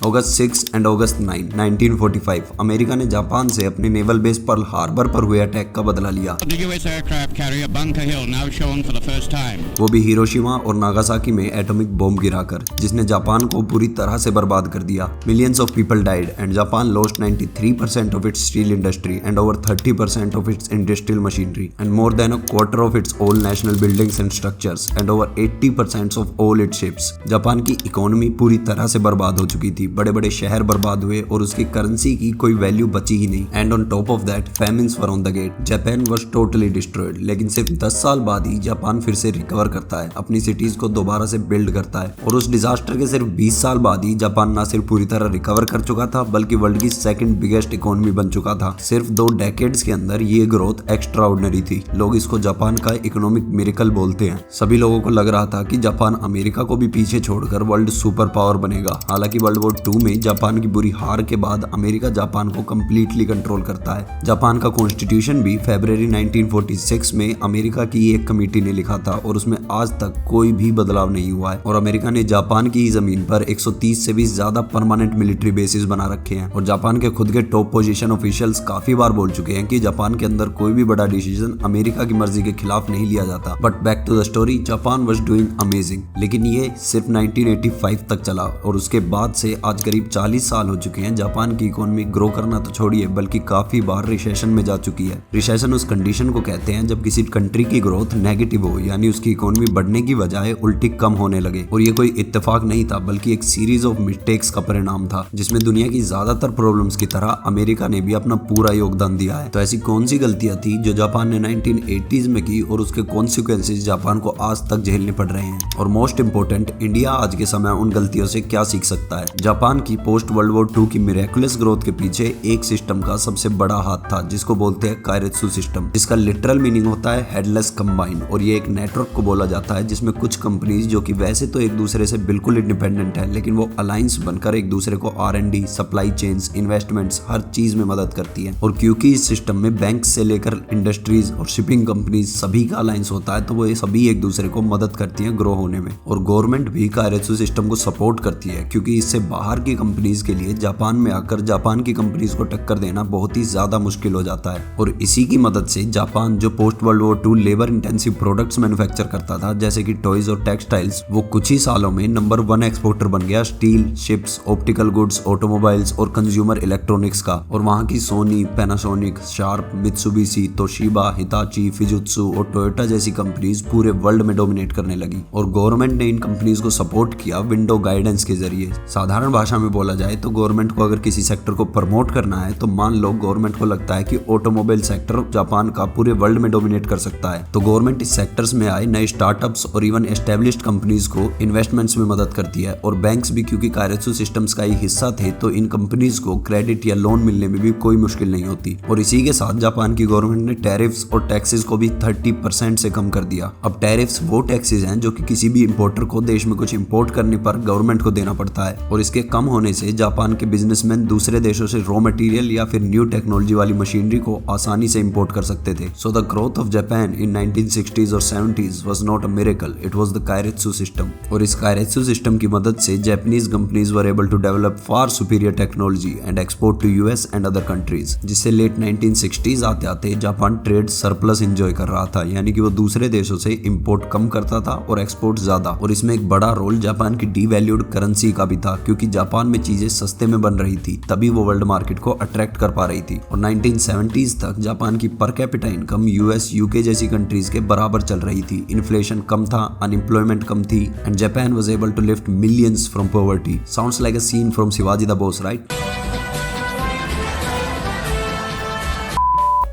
August 6 and August 9, 1945 America ने Japan से अपने नेवल बेस पर्ल हार्बर पर हुए अटैक का बदला लिया। The US aircraft carrier Bunker Hill now shown for the first time. वो भी हिरोशिमा और नागासाकी में एटॉमिक बॉम्ब गिराकर, जिसने जापान को पूरी तरह से बर्बाद कर दिया। Millions of people died and Japan lost 93% of its steel industry and over 30% of its industrial machinery and more than a quarter of its all national buildings and structures and over 80% of all it's ships. Japan की economy पूरी तरह से बर्बाद हो चुकी थी। बड़े बड़े शहर बर्बाद हुए और उसकी करेंसी की कोई वैल्यू बची ही नहीं। And on top of that famines were on the gate. Japan was totally destroyed. लेकिन सिर्फ 10 साल बाद ही जापान फिर से रिकवर करता है, अपनी सिटीज को दोबारा से बिल्ड करता है। और उस डिजास्टर के सिर्फ 20 साल बाद ही जापान ना सिर्फ पूरी तरह रिकवर कर चुका था, बल्कि वर्ल्ड की सेकंड बिगेस्ट इकोनॉमी बन चुका था। सिर्फ 2 डेकेड्स के अंदर ये ग्रोथ एक्स्ट्रा ऑर्डिनरी थी। लोग इसको जापान का इकोनॉमिक मिरेकल बोलते हैं। सभी लोगों को लग रहा था कि जापान अमेरिका को भी पीछे छोड़कर वर्ल्ड सुपर पावर बनेगा। हालांकि वर्ल्ड वॉर 2 में जापान की बुरी हार के बाद अमेरिका जापान को कंप्लीटली कंट्रोल करता है। जापान का कॉन्स्टिट्यूशन भी फरवरी 1946 में अमेरिका की एक कमेटी ने लिखा था और उसमें आज तक कोई भी बदलाव नहीं हुआ है। और अमेरिका ने जापान की जमीन पर 130 से भी ज्यादा परमानेंट मिलिट्री बेसिस बना रखे हैं। और जापान के खुद के टॉप पोजीशन ऑफिशियल्स काफी बार बोल चुके हैं कि जापान के अंदर कोई भी बड़ा डिसीजन अमेरिका की मर्जी के खिलाफ नहीं लिया जाता। But back to the story, Japan was doing amazing. लेकिन ये सिर्फ 1985 तक चला और उसके बाद से आज करीब 40 साल हो चुके हैं। जापान की इकोनॉमी ग्रो करना तो छोड़िए, बल्कि काफी बार रिसेशन में जा चुकी है। रिसेशन उस कंडीशन को कहते हैं जब किसी कंट्री की ग्रोथ नेगेटिव हो, यानी उसकी इकोनॉमी बढ़ने की बजाय उल्टी कम होने लगे। और ये कोई इत्तेफाक नहीं था, बल्कि एक सीरीज ऑफ मिस्टेक्स का परिणाम था, जिसमें दुनिया की ज्यादातर प्रॉब्लम्स की तरह अमेरिका ने भी अपना पूरा योगदान दिया है। तो ऐसी कौन सी गलतियां थी जो जापान ने 1980s में की और उसके कॉन्सिक्वेंसेस जापान को आज तक झेलने पड़ रहे हैं। और मोस्ट इंपोर्टेंट, इंडिया आज के समय उन गलतियों से क्या सीख सकता है। जापान की पोस्ट वर्ल्ड वॉर 2 की मिरेकुलस ग्रोथ के पीछे एक सिस्टम का सबसे बड़ा हाथ था, जिसको बोलते हैं कायरेत्सु सिस्टम, जिसका लिटरल मीनिंग होता है हेडलेस कंबाइन। और ये एक नेटवर्क को बोला जाता है जिसमें कुछ कंपनीज जो कि वैसे तो एक दूसरे से बिल्कुल इंडिपेंडेंट है, लेकिन वो अलायंस बनकर एक दूसरे को R&D, सप्लाई चेन्स, इन्वेस्टमेंट्स, हर चीज में मदद करती है। और क्योंकि इस सिस्टम में बैंक से लेकर इंडस्ट्रीज और शिपिंग कंपनीज सभी का अलायंस होता है, तो वो ये सभी एक दूसरे को मदद करती है ग्रो होने में। और गवर्नमेंट भी कायरेत्सु सिस्टम को सपोर्ट करती है, क्योंकि इससे बाहर की कंपनीज के लिए जापान में आकर जापान की कंपनीज को टक्कर देना बहुत ही ज्यादा मुश्किल हो जाता है। और इसी की मदद से जापान, जो post world war 2 labour intensive products manufacture करता था, जैसे कि टॉयज और टेक्सटाइल्स, वो कुछ ही सालों में नंबर 1 एक्सपोर्टर बन गया steel, ships, optical goods, automobiles और कंज्यूमर इलेक्ट्रॉनिक्स का। और वहां की Sony, Panasonic, Sharp, Mitsubishi, Toshiba, Hitachi, Fujitsu और टोयोटा जैसी कंपनीज पूरे वर्ल्ड में डोमिनेट करने लगी। और गवर्नमेंट ने इन कंपनीज को सपोर्ट किया विंडो गाइडेंस के जरिए। साधारण भाषा में बोला जाए तो गवर्नमेंट को अगर किसी सेक्टर को प्रमोट करना है, तो मान लो गवर्नमेंट को लगता है कि ऑटोमोबाइल सेक्टर जापान का पूरे वर्ल्ड में डोमिनेट कर सकता है, तो गवर्नमेंट इस सेक्टर्स में आए नए स्टार्टअप्स और इवन एस्टेब्लिश्ड कंपनीज को इन्वेस्टमेंट्स में मदद करती है। और बैंक्स भी क्योंकि कायरेत्सु सिस्टम्स का ही हिस्सा थे, तो इन कंपनीज को क्रेडिट या लोन मिलने में भी कोई मुश्किल नहीं होती। और इसी के साथ जापान की गवर्नमेंट ने टैरिफ्स और टैक्सेस को भी 30% से कम कर दिया। अब टैरिफ्स वो टैक्सेस हैं जो कि किसी भी इंपोर्टर को देश में कुछ इंपोर्ट करने पर गवर्नमेंट को देना पड़ता है। और इसके कम होने से जापान के बिजनेसमैन दूसरे देशों से रॉ मटेरियल या फिर न्यू टेक्नोलॉजी वाली मशीनरी को आसानी से इंपोर्ट कर सकते थे। So the growth of Japan in 1960s और 70s was not a miracle, it was the keiretsu system. और इस कायरेत्सु सिस्टम की मदद से Japanese companies were able to develop far superior technology and export to US and other countries, जिससे late 1960s आते आते Japan trade surplus enjoy कर रहा था, यानी कि वो दूसरे देशों से इंपोर्ट कम करता था और एक्सपोर्ट ज्यादा। और इसमें एक बड़ा रोल जापान की डीवैल्यूड करेंसी का भी था, क्योंकि जापान में चीजें सस्ते में बन रही थी, तभी वो वर्ल्ड मार्केट को अट्रैक्ट कर पा रही थी। और 1970s तक जापान की per capita income US, UK जैसी कंट्रीज के बराबर चल रही थी। इन्फ्लेशन कम था, अनएम्प्लॉयमेंट कम थी, and Japan was able to lift millions from poverty. Sounds like a scene from Shivaji the Boss, right?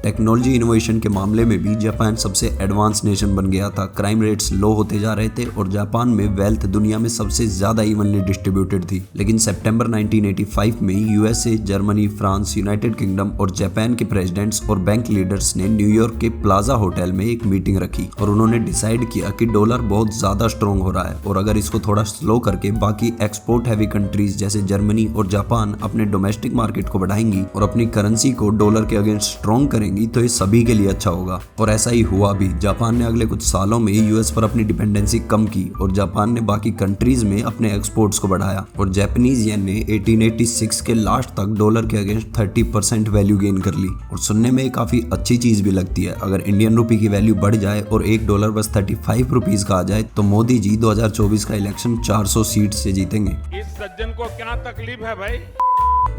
Technology innovation के मामले में भी जापान सबसे एडवांस नेशन बन गया था। क्राइम रेट्स लो होते जा रहे थे और जापान में वेल्थ दुनिया में सबसे ज्यादा इवनली डिस्ट्रीब्यूटेड थी। लेकिन सितंबर 1985 में USA, Germany, France, United kingdom और जापान के प्रेसिडेंट्स और बैंक लीडर्स ने न्यूयॉर्क के प्लाजा होटल में एक मीटिंग रखी और उन्होंने डिसाइड किया कि डॉलर बहुत ज्यादा स्ट्रॉन्ग हो रहा है और अगर इसको थोड़ा स्लो करके बाकी एक्सपोर्ट हैवी कंट्रीज जैसे जर्मनी और जापान अपने डोमेस्टिक मार्केट को बढ़ाएंगी और अपनी करेंसी को डॉलर के अगेंस्ट स्ट्रॉन्ग करेंगी, जाएंगी तो ये सभी के लिए अच्छा होगा। और ऐसा ही हुआ भी। जापान ने अगले कुछ सालों में यूएस पर अपनी डिपेंडेंसी कम की और जापान ने बाकी कंट्रीज में अपने एक्सपोर्ट्स को बढ़ाया और जापानीज येन ने 1886 के लास्ट तक डॉलर के अगेंस्ट 30% वैल्यू गेन कर ली। और सुनने में काफी अच्छी चीज भी लगती है। अगर इंडियन रुपी की वैल्यू बढ़ जाए और $1 बस 35 रुपीज का आ जाए तो मोदी जी 2024 का इलेक्शन 400 सीट से जीतेंगे। इस सज्जन को क्या तकलीफ है भाई?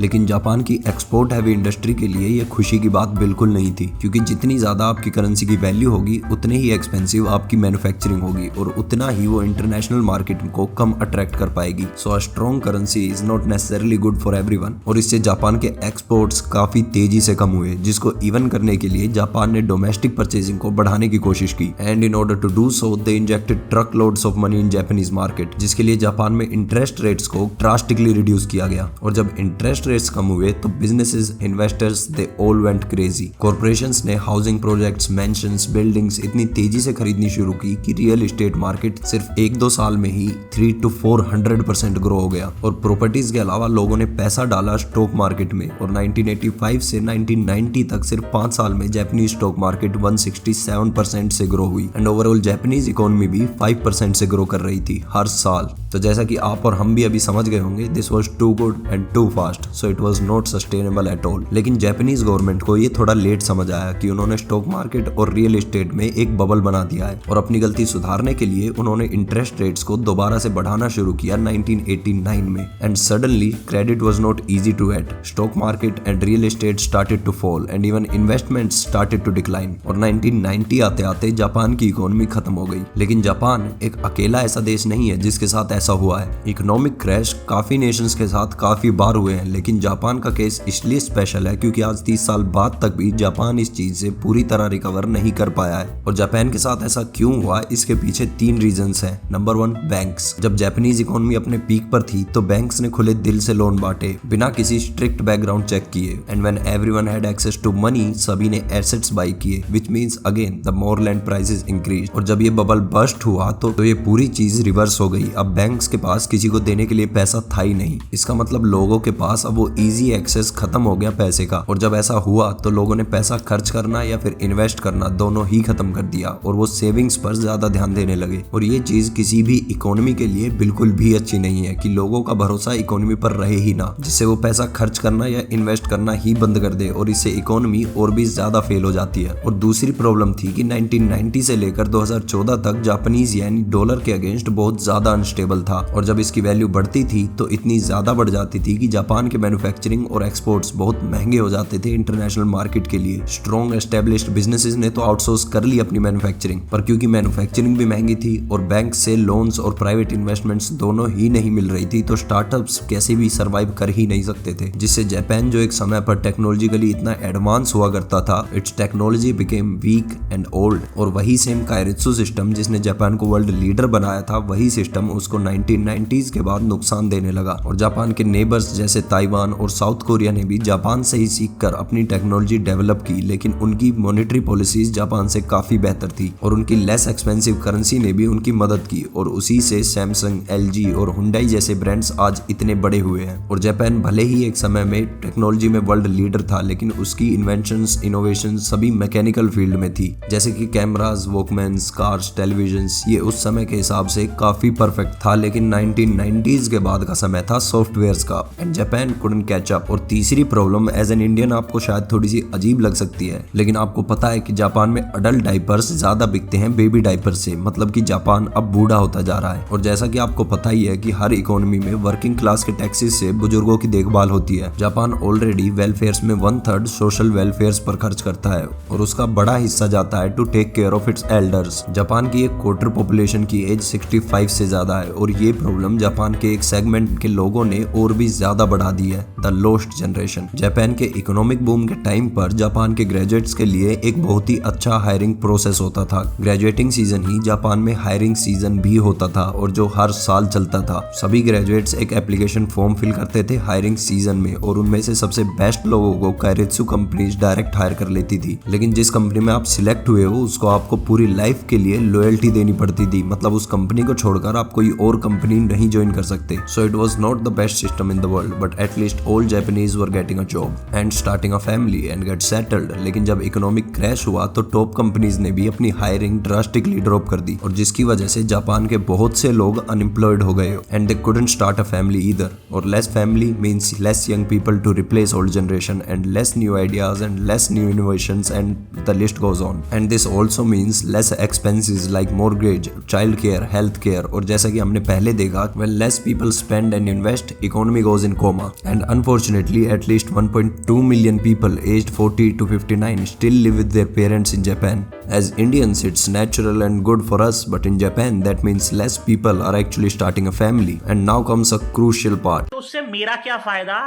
लेकिन जापान की एक्सपोर्ट हैवी इंडस्ट्री के लिए यह खुशी की बात बिल्कुल नहीं थी, क्योंकि जितनी ज्यादा आपकी करेंसी की वैल्यू होगी उतने ही एक्सपेंसिव आपकी मैन्युफैक्चरिंग होगी और उतना ही वो इंटरनेशनल मार्केट को कम अट्रैक्ट कर पाएगी। So a strong currency is not necessarily good for everyone. और इससे जापान के एक्सपोर्ट्स काफी तेजी से कम हुए, जिसको इवन करने के लिए जापान ने डोमेस्टिक परचेजिंग को बढ़ाने की कोशिश की and in order to do so they injected truckloads of money in Japanese market, जिसके लिए जापान में इंटरेस्ट रेट्स को ड्रास्टिकली रिड्यूस किया गया। और जब इंटरेस्ट रेट्स कम हुए तो businesses, investors they all went crazy. Corporations ने हाउसिंग प्रोजेक्ट्स, मेंशंस, बिल्डिंग्स इतनी तेजी से खरीदनी शुरू की कि रियल एस्टेट मार्केट सिर्फ 1-2 साल में ही 300 to 400% ग्रो हो गया। और प्रॉपर्टीज के अलावा लोगों ने पैसा डाला स्टॉक मार्केट में और 1985 से 1990 तक सिर्फ 5 साल में जापानीज स्टॉक मार्केट 167% से ग्रो हुई एंड ओवरऑल जापानीज इकोनॉमी भी 5% से ग्रो कर रही थी हर साल। तो जैसा कि आप और हम भी अभी समझ गए होंगे, this was too good and too fast, so it was not sustainable at all. लेकिन जापानीज गवर्नमेंट को ये थोड़ा लेट समझ आया कि उन्होंने स्टॉक मार्केट और रियल एस्टेट में एक बबल बना दिया है और अपनी गलती सुधारने के लिए उन्होंने इंटरेस्ट रेट्स को दोबारा से बढ़ाना शुरू किया 1989 में and suddenly credit was not easy to get. Stock market and real estate started to fall and even investments started to decline और 1990 आते आते जापान की इकोनॉमी खत्म हो गई। लेकिन जापान एक अकेला ऐसा देश नहीं है जिसके साथ ऐसा हुआ है। इकोनॉमिक क्रैश काफी नेशंस के साथ काफी बार हुए हैं, लेकिन जापान का केस इसलिए स्पेशल है क्योंकि आज 30 साल बाद तक भी जापान इस चीज से पूरी तरह रिकवर नहीं कर पाया है। और जापान के साथ ऐसा क्यों हुआ, इसके पीछे 3 रीजंस हैं। Number 1, banks. जब जापानीज इकोनॉमी अपने पीक पर थी तो बैंक्स ने खुले दिल से लोन बांटे बिना किसी स्ट्रिक्ट बैकग्राउंड चेक किए and when everyone had access to money, सभी ने एसेट्स बाय किए, which means again the more land prices increase. और जब ये बबल बस्ट हुआ तो ये पूरी चीज रिवर्स हो गई। अब बैंक्स के पास किसी को देने के लिए पैसा था ही नहीं। इसका मतलब लोगों के पास अब वो इजी एक्सेस खत्म हो गया पैसे का। और जब ऐसा हुआ तो लोगों ने पैसा खर्च करना या फिर इन्वेस्ट करना दोनों ही खत्म कर दिया और वो सेविंग्स पर ज्यादा ध्यान देने लगे। और ये चीज किसी भी इकोनॉमी के लिए बिल्कुल भी अच्छी नहीं है कि लोगों का भरोसा इकोनॉमी पर रहे ही ना, जिससे वो पैसा खर्च करना या इन्वेस्ट करना ही बंद कर दे और इससे इकोनॉमी और भी ज्यादा फेल हो जाती है। और दूसरी प्रॉब्लम थी कि 1990 से लेकर 2014 तक जापानीज येन डॉलर के अगेंस्ट बहुत ज्यादा अनस्टेबल था और जब इसकी वैल्यू बढ़ती थी तो इतनी ज्यादा बढ़ जाती थी कि जापान के मैन्युफैक्चरिंग और एक्सपोर्ट्स बहुत महंगे हो जाते थे इंटरनेशनल मार्केट के लिए। स्ट्रॉन्ग एस्टेब्लिश्ड बिजनेसेस ने तो आउटसोर्स कर ली अपनी मैन्युफैक्चरिंग, पर क्योंकि मैन्युफैक्चरिंग भी महंगी थी और बैंक से लोन्स और प्राइवेट इन्वेस्टमेंट्स दोनों ही नहीं मिल रही थी तो स्टार्टअप्स कैसे भी सर्वाइव कर ही नहीं सकते थे, जिससे जापान जो एक समय पर टेक्नोलॉजिकली इतना एडवांस हुआ करता था, it's technology became week and old. और वही सेम काइरित्सु सिस्टम जिसने जापान को वर्ल्ड लीडर बनाया था, वही सिस्टम उसको 1990s के बाद नुकसान देने लगा। और जापान के नेबर्स जैसे ताइवान और साउथ कोरिया ने भी जापान से ही सीखकर अपनी टेक्नोलॉजी डेवलप की, लेकिन उनकी मॉनेटरी पॉलिसीज जापान से काफी बेहतर थी और उनकी लेस एक्सपेंसिव करेंसी ने भी उनकी मदद की और उसी से सैमसंग, एलजी और हुंडई जैसे ब्रांड्स आज इतने बड़े हुए हैं। और जापान भले ही एक समय में टेक्नोलॉजी में वर्ल्ड लीडर था, लेकिन उसकी इन्वेंशंस, इनोवेशन सभी मैकेनिकल फील्ड में थी, जैसे कि कैमरास, वॉकमैन्स, कार्स, टेलीविजन्स। ये उस समय के हिसाब से काफी परफेक्ट था, लेकिन 1990s के बाद का समय था सॉफ्टवेयर्स का and Japan couldn't catch up. और तीसरी प्रॉब्लम एज एन इंडियन आपको शायद थोड़ी सी अजीब लग सकती है, लेकिन आपको पता है कि जापान में अडल्ट डायपर्स ज्यादा बिकते हैं बेबी डायपर से, मतलब कि जापान अब बूढ़ा होता जा रहा है। और जैसा कि आपको पता ही है कि हर इकोनॉमी में वर्किंग क्लास के टैक्सेस से बुजुर्गों की देखभाल होती है। जापान ऑलरेडी वेलफेयर में 1/3 सोशल वेलफेयर पर खर्च करता है और उसका बड़ा हिस्सा जाता है to take care of its elders. Japan की 1/4 पॉपुलेशन की एज 65 से ज्यादा है और ये प्रॉब्लम जापान के एक सेगमेंट के लोगों ने और भी ज्यादा बढ़ा दी है, द लोस्ट जनरेशन। जापान के इकोनॉमिक बूम के टाइम पर जापान के ग्रेजुएट्स के लिए एक बहुत ही अच्छा हायरिंग प्रोसेस होता था। ग्रेजुएटिंग सीजन ही जापान में हायरिंग सीजन भी होता था और जो हर साल चलता था। सभी ग्रेजुएट्स एक एप्लीकेशन फॉर्म फिल करते थे हायरिंग सीजन में और उनमें से सबसे बेस्ट लोगों को काइरित्सु कंपनीज डायरेक्ट हायर कर लेती थी। लेकिन जिस कंपनी में आप सिलेक्ट हुए हो उसको आपको पूरी लाइफ के लिए लॉयल्टी देनी पड़ती थी, मतलब उस कंपनी को छोड़कर आप कोई और और कंपनी नहीं ज्वाइन कर सकते। सो it was not the best system in the world, but at least all Japanese were getting a job and starting a family and get settled. लेकिन जब इकोनॉमिक क्रैश हुआ तो टॉप कंपनीज ने भी अपनी हायरिंग ड्रास्टिकली ड्रॉप कर दी, और जिसकी वजह से जापान के बहुत से लोग अनएम्प्लॉयड हो गए and they couldn't start a family either. और less family means less young people to replace old generation and less new ideas and less new innovations and the list goes on. And this also means less expenses like mortgage, child care, health care. और जैसा कि हमने पहले देखा, when less people spend and invest, economy goes in coma. And unfortunately, at least 1.2 million people aged 40 to 59 still live with their parents in Japan. As Indians, it's natural and good for us, but in Japan, that means less people are actually starting a family. And now comes a crucial part. तो उससे मेरा क्या फायदा?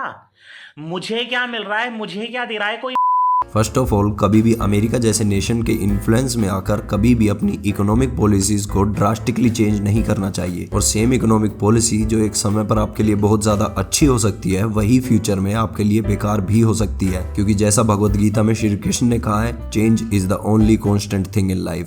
मुझे क्या मिल रहा है? मुझे क्या दे रहा है कोई? फर्स्ट ऑफ ऑल, कभी भी अमेरिका जैसे नेशन के इन्फ्लुएंस में आकर कभी भी अपनी इकोनॉमिक पॉलिसीज को ड्रास्टिकली चेंज नहीं करना चाहिए। और सेम इकोनॉमिक पॉलिसी जो एक समय पर आपके लिए बहुत ज्यादा अच्छी हो सकती है, वही फ्यूचर में आपके लिए बेकार भी हो सकती है। क्योंकि जैसा भगवत गीता में श्री कृष्ण ने कहा है, change is the only constant thing in life.